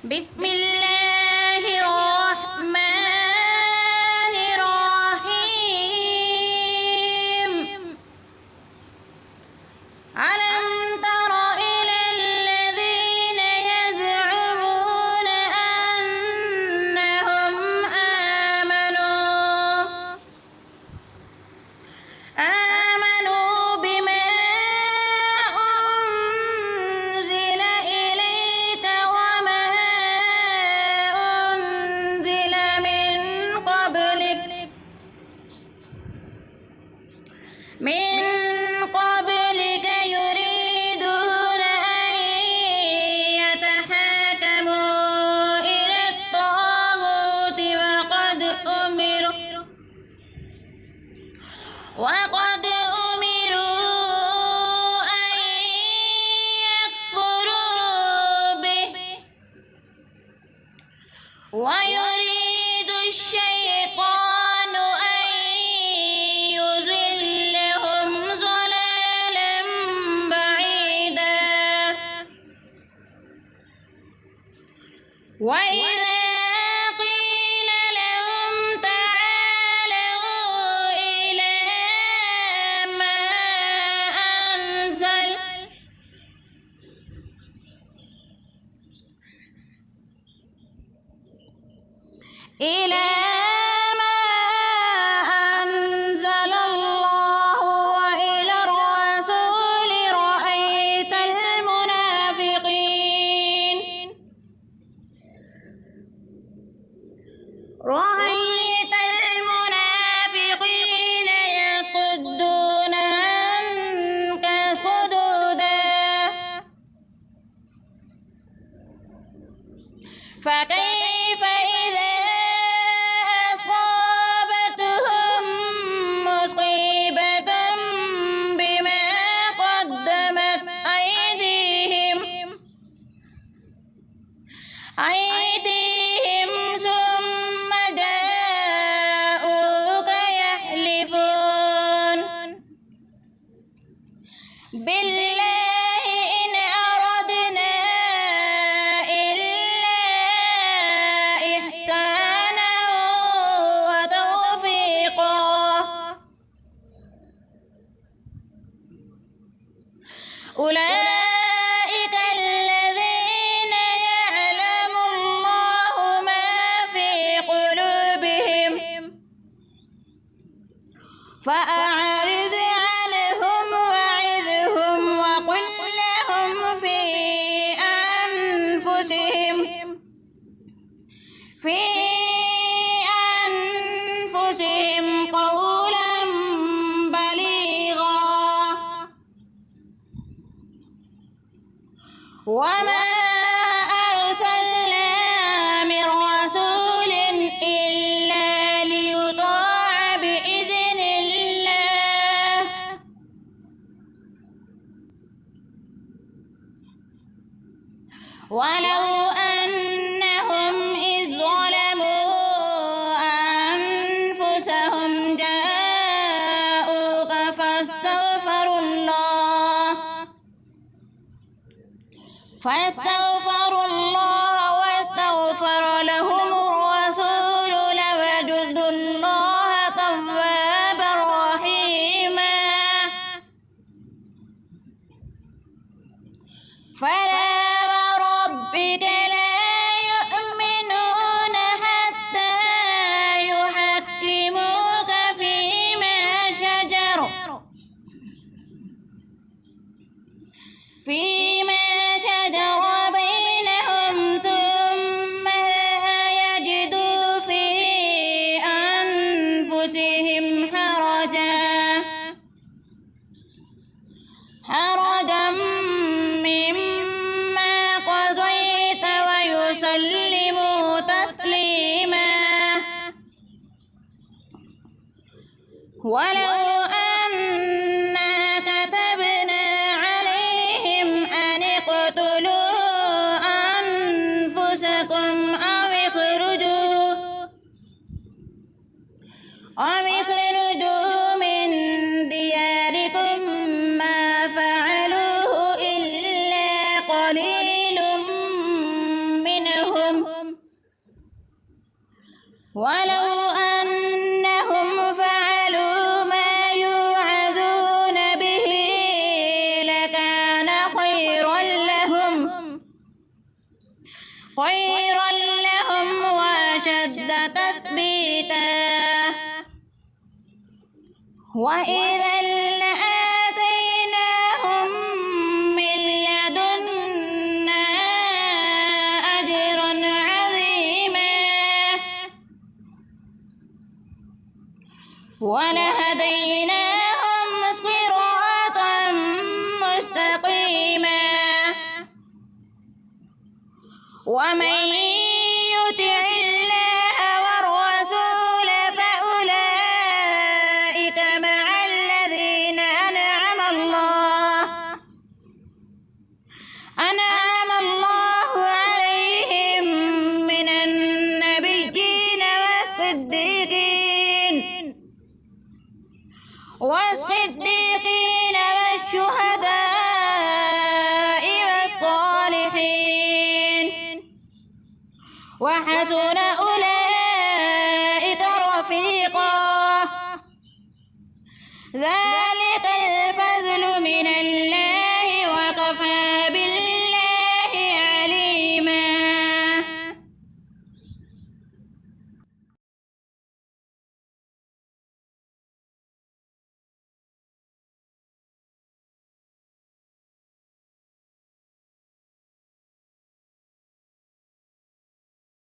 بسم الله الرحمن الرحيم. ألم تر إلى الذين يزعمون أنهم آمنوا بما أنزل إليك وما أنزل من قبلك يريدون أن يتحاكموا إلى الطاغوت وقد أمروا أن يكفروا به ويريد الشيطان أن يضلهم ضلالا بعيدا. وإذا قيل لهم تعالوا إلى ما أنزل الله وإلى الرسول رأيت المنافقين يصدون عنك صدودا. فكيف إذا أصابتهم مصيبة بما قدمت أيديهم ثم جاءوك يحلفون بالله إن أردنا إلا إحسانا وتوفيقا. أولئك الذين يعلم الله ما في قلوبهم فأعرض عنهم وعظهم وقل لهم في أنفسهم قولا بليغا. وما أرسلنا من رسول إلا ليطاع بإذن الله. ولو أنهم إذ ظلموا أنفسهم جاءوك فاستغفروا الله واستغفر لهم الرسول لوجدوا الله توابا رحيما. فلا وربك لا يؤمنون حتى يحكموك فيما شجر بينهم ثم لا يجدوا في أنفسهم حرجا مما قضيت ويسلموا تسليما. ولو أنا كتبنا عليهم أن اقتلوا أنفسكم أو اخرجوا من دياركم ما فعلوه إلا قليل منهم ولو أنهم فعلوا ما يوعظون به لكان خيرا لهم وأشد تثبيتا وإذا لآتيناهم من لدنا أجرا عظيما ولهديناهم صراطا مستقيما ومن يطع الله والرسول فأولئك مع الذين أنعم الله عليهم من النبيين والصديقين والشهداء والصالحين وحسن أولئك رفيقا ذلك الفضل من الله